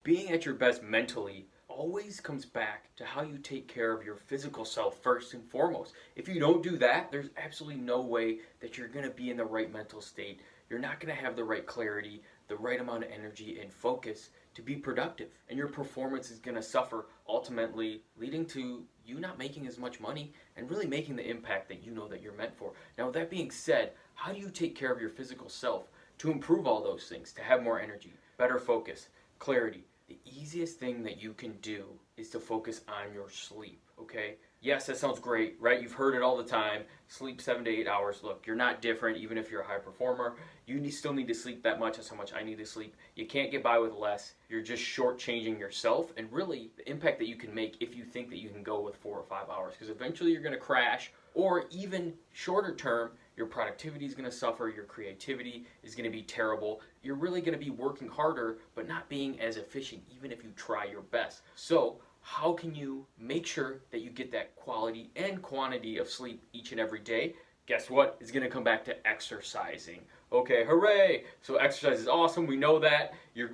being at your best mentally always comes back to how you take care of your physical self first and foremost. If you don't do that, there's absolutely no way that you're going to be in the right mental state. You're not going to have the right clarity, the right amount of energy and focus to be productive. And your performance is going to suffer, ultimately leading to you not making as much money and really making the impact that you know that you're meant for. Now, with that being said, how do you take care of your physical self to improve all those things, to have more energy, better focus, clarity? The easiest thing that you can do is to focus on your sleep, okay? Yes, that sounds great, right? You've heard it all the time. Sleep 7 to 8 hours. Look, you're not different even if you're a high performer. You still need to sleep that much. That's how much I need to sleep. You can't get by with less. You're just shortchanging yourself and really the impact that you can make if you think that you can go with 4 or 5 hours, because eventually you're going to crash, or even shorter term, your productivity is going to suffer, your creativity is going to be terrible. You're really going to be working harder, but not being as efficient, even if you try your best. So, how can you make sure that you get that quality and quantity of sleep each and every day? Guess what? It's going to come back to exercising. Okay, hooray! So exercise is awesome. We know that. You're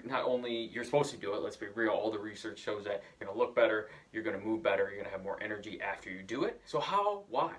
supposed to do it. Let's be real. All the research shows that you're going to look better, you're going to move better, you're going to have more energy after you do it. So why?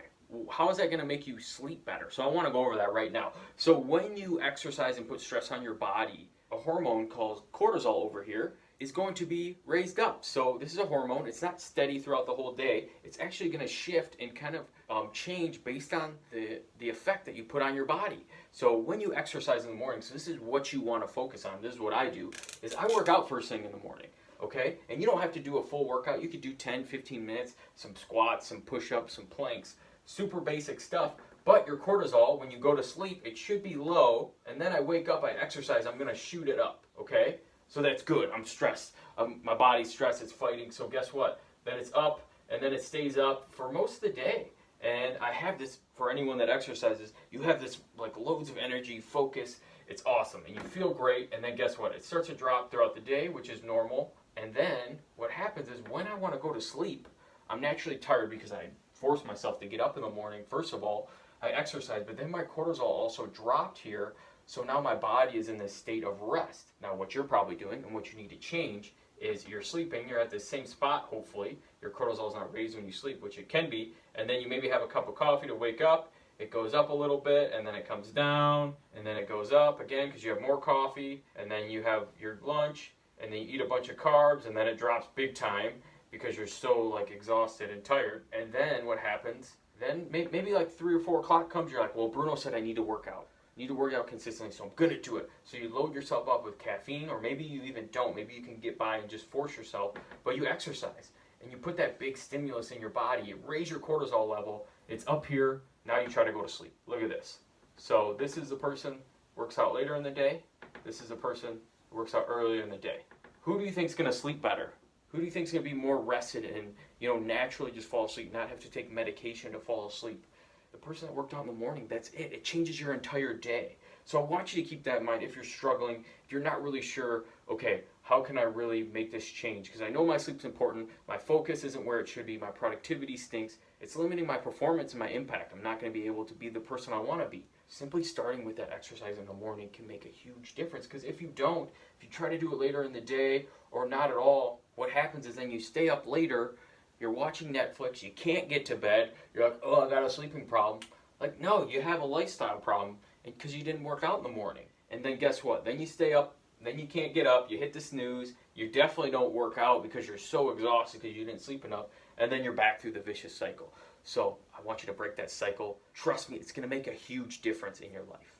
How is that going to make you sleep better? So I want to go over that right now. So when you exercise and put stress on your body, a hormone called cortisol over here is going to be raised up. So this is a hormone. It's not steady throughout the whole day. It's actually going to shift and kind of change based on the effect that you put on your body. So when you exercise in the morning, so this is what you want to focus on. This is what I do, is I work out first thing in the morning. Okay? And you don't have to do a full workout. You could do 10, 15 minutes, some squats, some push-ups, some planks, super basic stuff. But your cortisol, when you go to sleep, it should be low. And then I wake up, I exercise, I'm going to shoot it up. Okay? So that's good. I'm stressed. My body's stressed. It's fighting. So guess what? Then it's up, and then it stays up for most of the day. And I have this, for anyone that exercises, you have this like loads of energy, focus. It's awesome. And you feel great. And then guess what? It starts to drop throughout the day, which is normal. And then what happens is when I want to go to sleep, I'm naturally tired because I force myself to get up in the morning. First of all, I exercise, but then my cortisol also dropped here. So now my body is in this state of rest. Now what you're probably doing and what you need to change is you're sleeping, you're at the same spot hopefully, your cortisol is not raised when you sleep, which it can be, and then you maybe have a cup of coffee to wake up, it goes up a little bit, and then it comes down, and then it goes up again because you have more coffee, and then you have your lunch, and then you eat a bunch of carbs, and then it drops big time because you're so like exhausted and tired. And then what happens, then maybe like 3 or 4 o'clock comes, you're like, well, Bruno said I need to work out. Need to work out consistently, so I'm gonna do it. So you load yourself up with caffeine, or maybe you even don't. Maybe you can get by and just force yourself, but you exercise and you put that big stimulus in your body. You raise your cortisol level. It's up here. Now you try to go to sleep. Look at this. So this is the person works out later in the day. This is the person who works out earlier in the day. Who do you think is gonna sleep better? Who do you think is gonna be more rested and naturally just fall asleep, not have to take medication to fall asleep? The person that worked out in the morning, that's it. It changes your entire day. So I want you to keep that in mind if you're struggling, if you're not really sure, okay, how can I really make this change? Because I know my sleep's important, my focus isn't where it should be, my productivity stinks, it's limiting my performance and my impact. I'm not going to be able to be the person I want to be. Simply starting with that exercise in the morning can make a huge difference, because if you don't, if you try to do it later in the day or not at all, what happens is then you stay up later, you're watching Netflix, you can't get to bed, you're like, oh, I got a sleeping problem. Like, no, you have a lifestyle problem because you didn't work out in the morning. And then guess what? Then you stay up, then you can't get up, you hit the snooze, you definitely don't work out because you're so exhausted because you didn't sleep enough, and then you're back through the vicious cycle. So I want you to break that cycle. Trust me, it's going to make a huge difference in your life.